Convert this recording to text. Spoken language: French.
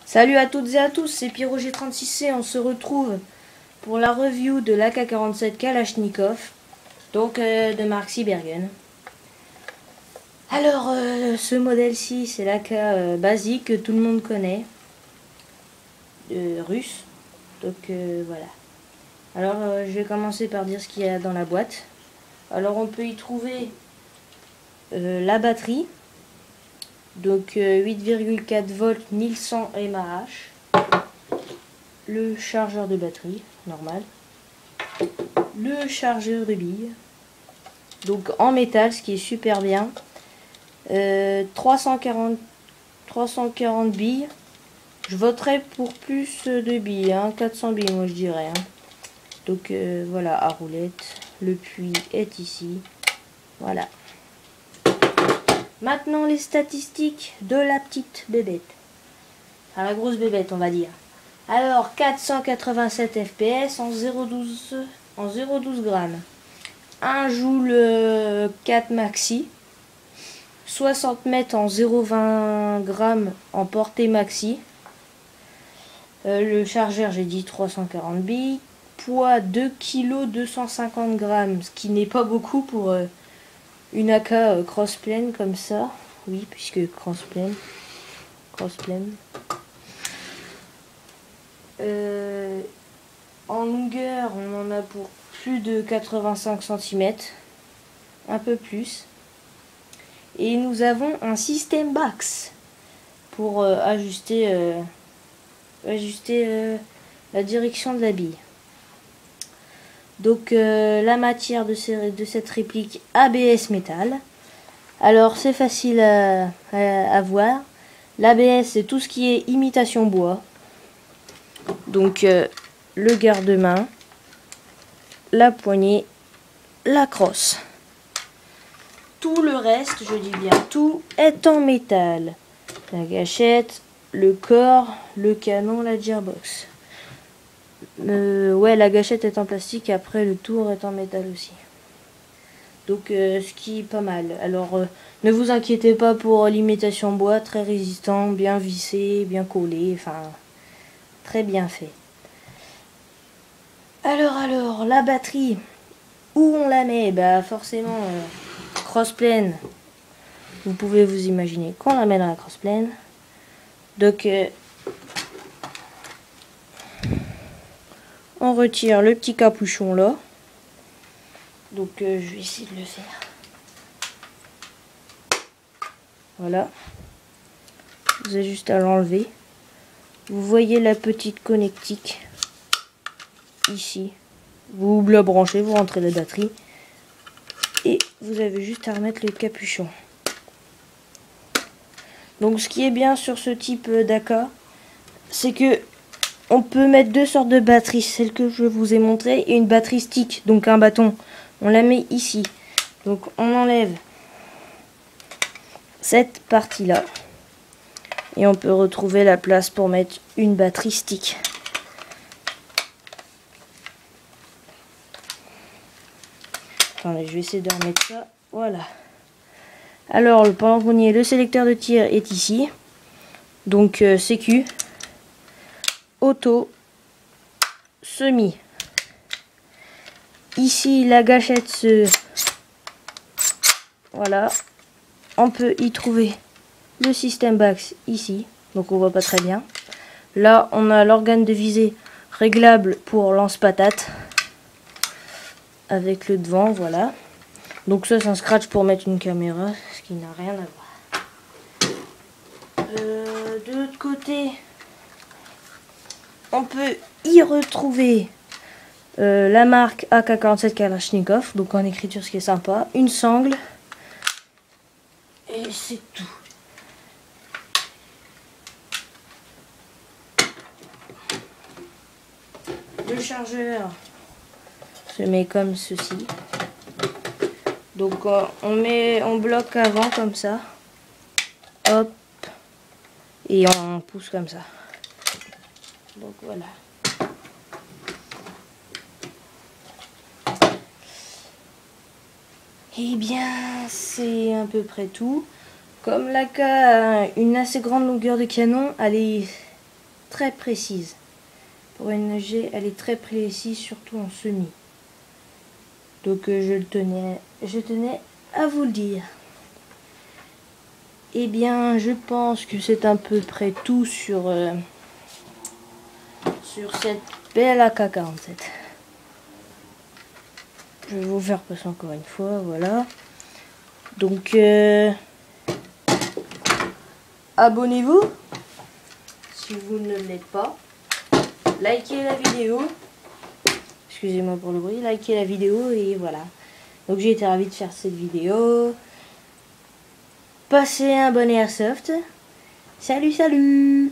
Salut à toutes et à tous, c'est Pyroger36C, on se retrouve pour la review de l'AK-47 Kalachnikov, donc de marque Siebergen. Alors, ce modèle-ci, c'est l'AK basique que tout le monde connaît, russe, donc voilà. Alors, je vais commencer par dire ce qu'il y a dans la boîte. Alors, on peut y trouver la batterie, donc 8,4 volts 1100 mAh. Le chargeur de batterie, normal. Le chargeur de billes, donc en métal, ce qui est super bien. 340 billes. Je voterais pour plus de billes, hein, 400 billes moi je dirais. Hein. Donc voilà, à roulette. Le puits est ici. Voilà. Maintenant les statistiques de la petite bébête. Enfin la grosse bébête on va dire. Alors 487 fps en 0,12 grammes. 1 joule 4 maxi. 60 mètres en 0,20 grammes en portée maxi. Le chargeur j'ai dit 340 billes. Poids 2 kg 250 grammes, ce qui n'est pas beaucoup pour une AK crossplane comme ça. Oui, puisque crossplane. En longueur, on en a pour plus de 85 cm, un peu plus. Et nous avons un système BAX pour ajuster la direction de la bille. Donc la matière de cette réplique ABS métal. Alors c'est facile à voir. L'ABS c'est tout ce qui est imitation bois. Donc le garde-main, la poignée, la crosse. Tout le reste, je dis bien tout, est en métal. La gâchette, le corps, le canon, la gearbox. Ouais, la gâchette est en plastique, après le tour est en métal aussi. Donc ce qui est pas mal. Alors ne vous inquiétez pas pour l'imitation bois, très résistant, bien vissé, bien collé, enfin très bien fait. Alors, la batterie, où on la met? Bah forcément, crossplane, vous pouvez vous imaginer qu'on la met dans la crossplane. Donc, on retire le petit capuchon là. Donc, je vais essayer de le faire. Voilà. Vous avez juste à l'enlever. Vous voyez la petite connectique ici. Vous la branchez, vous rentrez la batterie. Et vous avez juste à remettre le capuchon. Donc ce qui est bien sur ce type d'AK, c'est que on peut mettre deux sortes de batteries, celle que je vous ai montrée et une batterie stick, donc un bâton. On la met ici. Donc on enlève cette partie là et on peut retrouver la place pour mettre une batterie stick. Attendez, je vais essayer de remettre ça. Voilà. Alors, pendant qu'on y est, le sélecteur de tir est ici. Donc, sécu, auto, semi. Ici, la gâchette se... Voilà. On peut y trouver le système BAX ici. Donc, on voit pas très bien. Là, on a l'organe de visée réglable pour lance-patate. Avec le devant, voilà. Donc ça, c'est un scratch pour mettre une caméra, ce qui n'a rien à voir. De l'autre côté, on peut y retrouver la marque AK-47 Kalachnikov, donc en écriture, ce qui est sympa, une sangle, et c'est tout. Le chargeur se met comme ceci. Donc on bloque avant comme ça. Hop. Et on pousse comme ça. Donc voilà. Et bien c'est à peu près tout. Comme l'AK a une assez grande longueur de canon, elle est très précise. Pour une G, elle est très précise, surtout en semi. Donc je tenais à vous le dire. Eh bien, je pense que c'est à peu près tout sur cette belle AK-47. Je vais vous faire passer encore une fois, voilà. Donc, abonnez-vous si vous ne l'êtes pas. Likez la vidéo. Excusez-moi pour le bruit. Likez la vidéo et voilà. Donc, j'ai été ravi de faire cette vidéo. Passez un bon airsoft. Salut, salut!